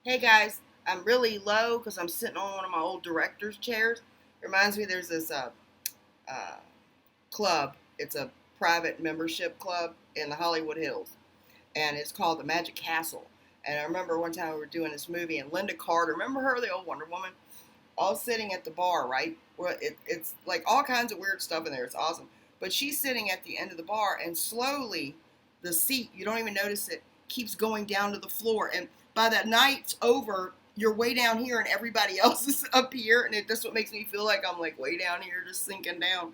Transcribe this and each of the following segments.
Hey guys, I'm really low because I'm sitting on one of my old director's chairs. It reminds me there's this uh, club. It's a private membership club in the Hollywood Hills, and it's called the Magic Castle. And I remember one time we were doing this movie, and Linda Carter, remember her, the old Wonder Woman, all sitting at the bar, right? Well, it's like all kinds of weird stuff in there. It's awesome. But she's sitting at the end of the bar, and slowly the seat, you don't even notice it, keeps going down to the floor. And by that night's over, you're way down here, and everybody else is up here. And that's what makes me feel like I'm like way down here, just sinking down.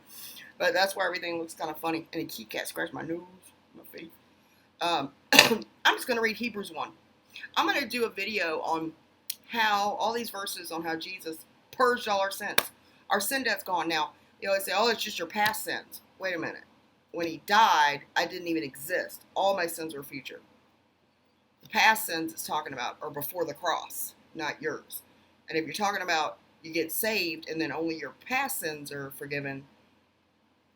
But that's why everything looks kind of funny. And a kitty cat scratched my nose, my face. I'm just going to read Hebrews 1. I'm going to do a video on how all these verses on how Jesus purged all our sins. Our sin debt's gone. Now, you always say, oh, it's just your past sins. Wait a minute. When he died, I didn't even exist. All my sins were future. The past sins it's talking about are before the cross, not yours. And if you're talking about you get saved and then only your past sins are forgiven,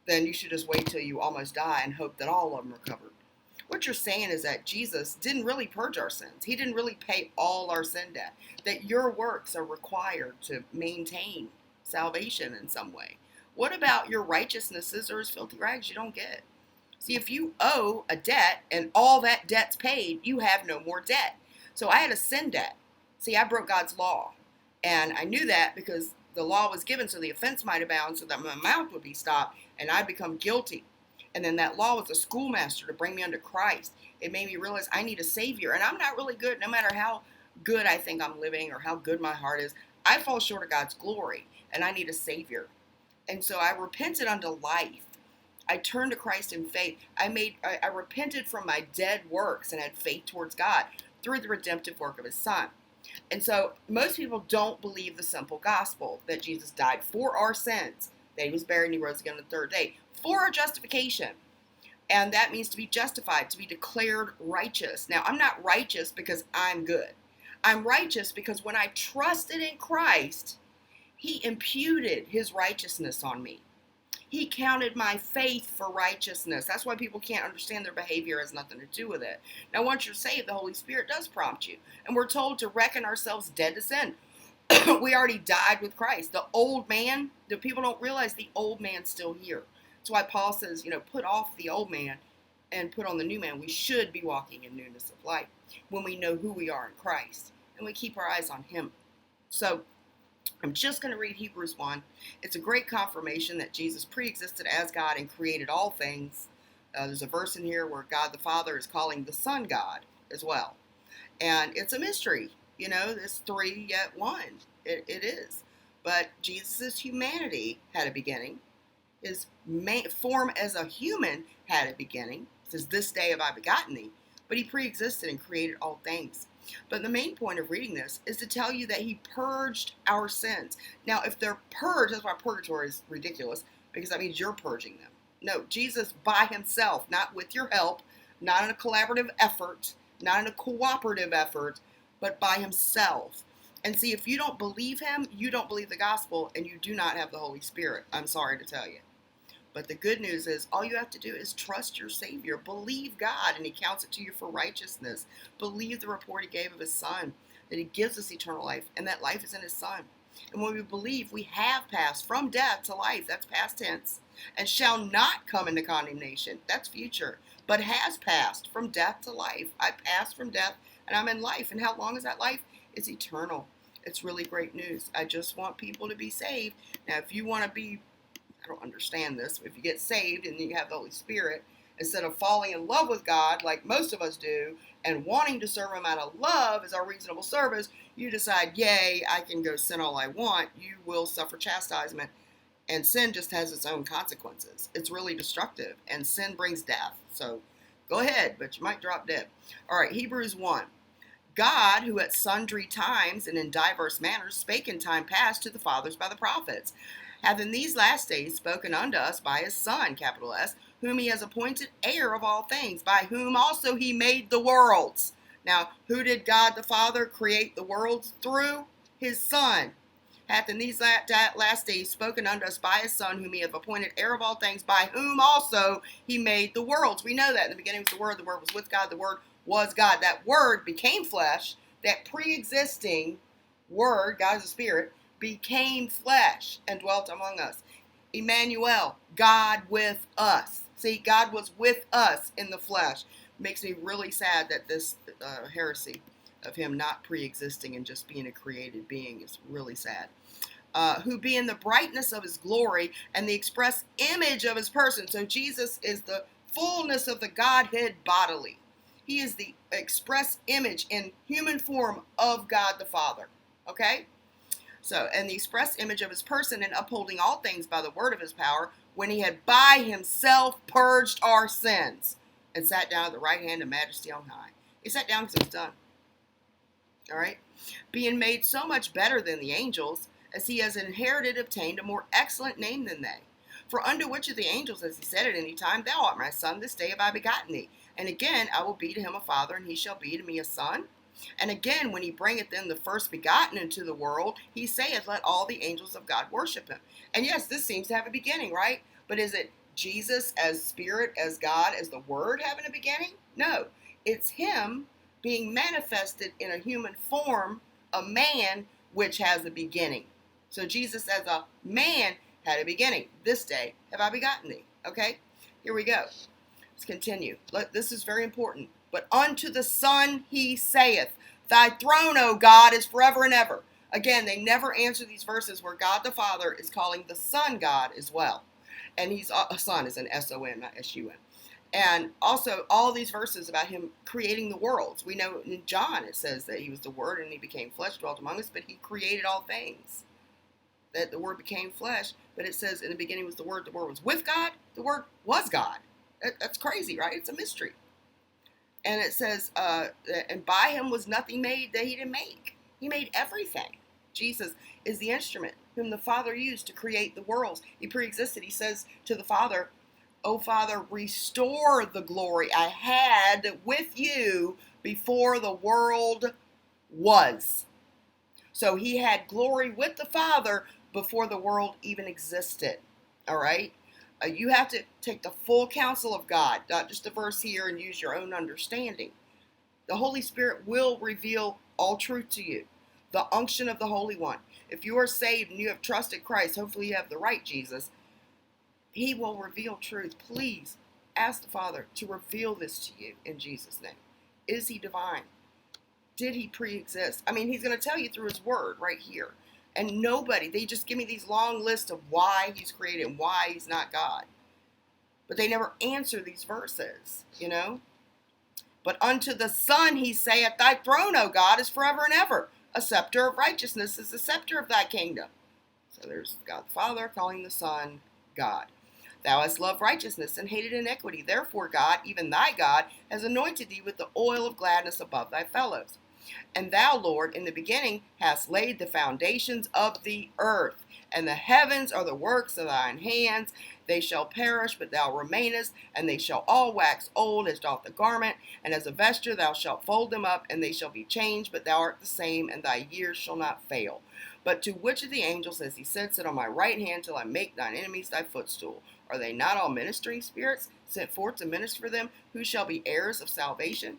then you should just wait till you almost die and hope that all of them are covered. What you're saying is that Jesus didn't really purge our sins. He didn't really pay all our sin debt. That your works are required to maintain salvation in some way. What about your righteousnesses or his filthy rags you don't get? See, if you owe a debt and all that debt's paid, you have no more debt. So I had a sin debt. See, I broke God's law. And I knew that because the law was given so the offense might abound so that my mouth would be stopped and I'd become guilty. And then that law was a schoolmaster to bring me unto Christ. It made me realize I need a Savior. And I'm not really good, no matter how good I think I'm living or how good my heart is. I fall short of God's glory, and I need a Savior. And so I repented unto life. I turned to Christ in faith. I repented from my dead works and had faith towards God through the redemptive work of his Son. And so most people don't believe the simple gospel that Jesus died for our sins, that he was buried and he rose again on the third day for our justification. And that means to be justified, to be declared righteous. Now, I'm not righteous because I'm good. I'm righteous because when I trusted in Christ, he imputed his righteousness on me. He counted my faith for righteousness. That's why people can't understand their behavior has nothing to do with it. Now, once you're saved, the Holy Spirit does prompt you. And we're told to reckon ourselves dead to sin. We already died with Christ. The old man, the people don't realize the old man's still here. That's why Paul says, put off the old man and put on the new man. We should be walking in newness of life when we know who we are in Christ. And we keep our eyes on him. So I'm just going to read Hebrews 1. It's a great confirmation that Jesus pre-existed as God and created all things. There's a verse in here where God the Father is calling the Son God as well. And it's a mystery. This three yet one. It is. But Jesus' humanity had a beginning. His form as a human had a beginning. It says, this day have I begotten thee. But he pre-existed and created all things. But the main point of reading this is to tell you that he purged our sins. Now, if they're purged, that's why purgatory is ridiculous, because that means you're purging them. No, Jesus by himself, not with your help, not in a collaborative effort, not in a cooperative effort, but by himself. And see, if you don't believe him, you don't believe the gospel, and you do not have the Holy Spirit. I'm sorry to tell you. But the good news is all you have to do is trust your Savior. Believe God, and he counts it to you for righteousness. Believe the report he gave of his Son, that he gives us eternal life, and that life is in his Son. And when we believe, we have passed from death to life. That's past tense. And shall not come into condemnation. That's future. But has passed from death to life. I passed from death, and I'm in life. And how long is that life? It's eternal. It's really great news. I just want people to be saved. Now, if you want to be, I don't understand this, if you get saved and you have the Holy Spirit, instead of falling in love with God like most of us do and wanting to serve him out of love as our reasonable service, you decide, yay, I can go sin all I want. You will suffer chastisement. And sin just has its own consequences. It's really destructive, and sin brings death. So go ahead, but you might drop dead. All right, Hebrews 1. God, who at sundry times and in diverse manners spake in time past to the fathers by the prophets, hath in these last days spoken unto us by his Son, capital S, whom he has appointed heir of all things, by whom also he made the worlds. Now, who did God the Father create the worlds through? His Son. Hath in these last days spoken unto us by his Son, whom he hath appointed heir of all things, by whom also he made the worlds. We know that in the beginning was the Word was with God, the Word was God. That Word became flesh, that pre-existing Word, God is a spirit, became flesh and dwelt among us. Emmanuel, God with us. See, God was with us in the flesh. Makes me really sad that this heresy of him not pre-existing and just being a created being is really sad. Who being the brightness of his glory and the express image of his person. So Jesus is the fullness of the Godhead bodily. He is the express image in human form of God the Father. Okay? So, and the express image of his person, and upholding all things by the word of his power, when he had by himself purged our sins, and sat down at the right hand of majesty on high. He sat down because it was done. All right? Being made so much better than the angels, as he has inherited, obtained a more excellent name than they. For unto which of the angels has he said at any time, Thou art my son, this day have I begotten thee. And again, I will be to him a father, and he shall be to me a son. And again, when he bringeth in the first begotten into the world, he saith, Let all the angels of God worship him. And yes, this seems to have a beginning, right? But is it Jesus as spirit, as God, as the Word having a beginning? No. It's him being manifested in a human form, a man, which has a beginning. So Jesus as a man had a beginning. This day have I begotten thee. Okay? Here we go. Let's continue. This is very important. But unto the Son he saith, Thy throne, O God, is forever and ever. Again, they never answer these verses where God the Father is calling the Son God as well. And he's a son is an S-O-N, not S-U-N. And also all these verses about him creating the worlds. We know in John it says that he was the Word and he became flesh, dwelt among us, but he created all things. That the Word became flesh, but it says in the beginning was the Word was with God, the Word was God. That's crazy, right? It's a mystery. And it says, and by him was nothing made that he didn't make. He made everything. Jesus is the instrument whom the Father used to create the worlds. He pre-existed. He says to the Father, O Father, restore the glory I had with you before the world was. So he had glory with the Father before the world even existed. All right? You have to take the full counsel of God, not just a verse here, and use your own understanding. The Holy Spirit will reveal all truth to you. The unction of the Holy One. If you are saved and you have trusted Christ, hopefully you have the right Jesus, he will reveal truth. Please ask the Father to reveal this to you in Jesus' name. Is he divine? Did he pre-exist? I mean, he's going to tell you through his word right here. And nobody, they just give me these long lists of why he's created and why he's not God. But they never answer these verses, you know. But unto the Son he saith, Thy throne, O God, is forever and ever. A scepter of righteousness is the scepter of thy kingdom. So there's God the Father calling the Son God. Thou hast loved righteousness and hated iniquity. Therefore God, even thy God, has anointed thee with the oil of gladness above thy fellows. And thou, Lord, in the beginning hast laid the foundations of the earth, and the heavens are the works of thine hands. They shall perish, but thou remainest, and they shall all wax old as doth the garment, and as a vesture thou shalt fold them up, and they shall be changed, but thou art the same, and thy years shall not fail. But to which of the angels has he said, Sit on my right hand till I make thine enemies thy footstool? Are they not all ministering spirits sent forth to minister for them, who shall be heirs of salvation?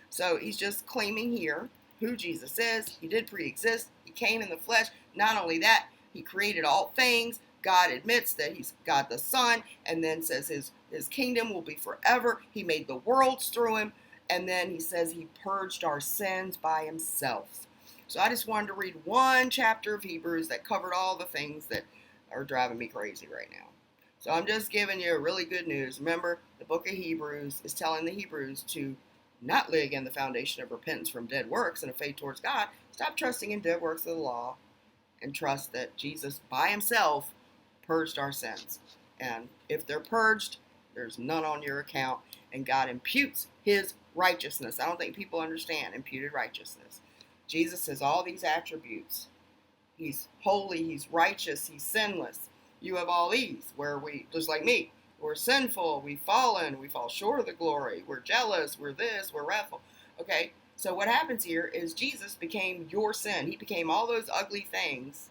So he's just claiming here who Jesus is. He did pre-exist. He came in the flesh. Not only that, he created all things. God admits that he's God the Son, and then says his kingdom will be forever. He made the worlds through him. And then he says he purged our sins by himself. So I just wanted to read one chapter of Hebrews that covered all the things that are driving me crazy right now. So I'm just giving you really good news. Remember, the book of Hebrews is telling the Hebrews to not lay again the foundation of repentance from dead works and a faith towards God. Stop trusting in dead works of the law and trust that Jesus by himself purged our sins. And if they're purged, there's none on your account, and God imputes his righteousness. I don't think people understand imputed righteousness. Jesus has all these attributes. He's holy, he's righteous, he's sinless. You have all these, where we, just like me, we're sinful, we've fallen, we fall short of the glory, we're jealous, we're this, we're wrathful. Okay, so what happens here is Jesus became your sin. He became all those ugly things,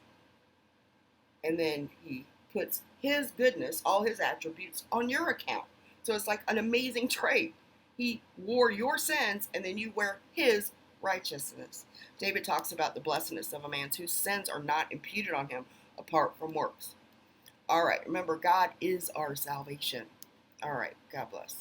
and then he puts his goodness, all his attributes, on your account. So it's like an amazing trait. He wore your sins, and then you wear his righteousness. David talks about the blessedness of a man whose sins are not imputed on him apart from works. All right, remember, God is our salvation. All right, God bless.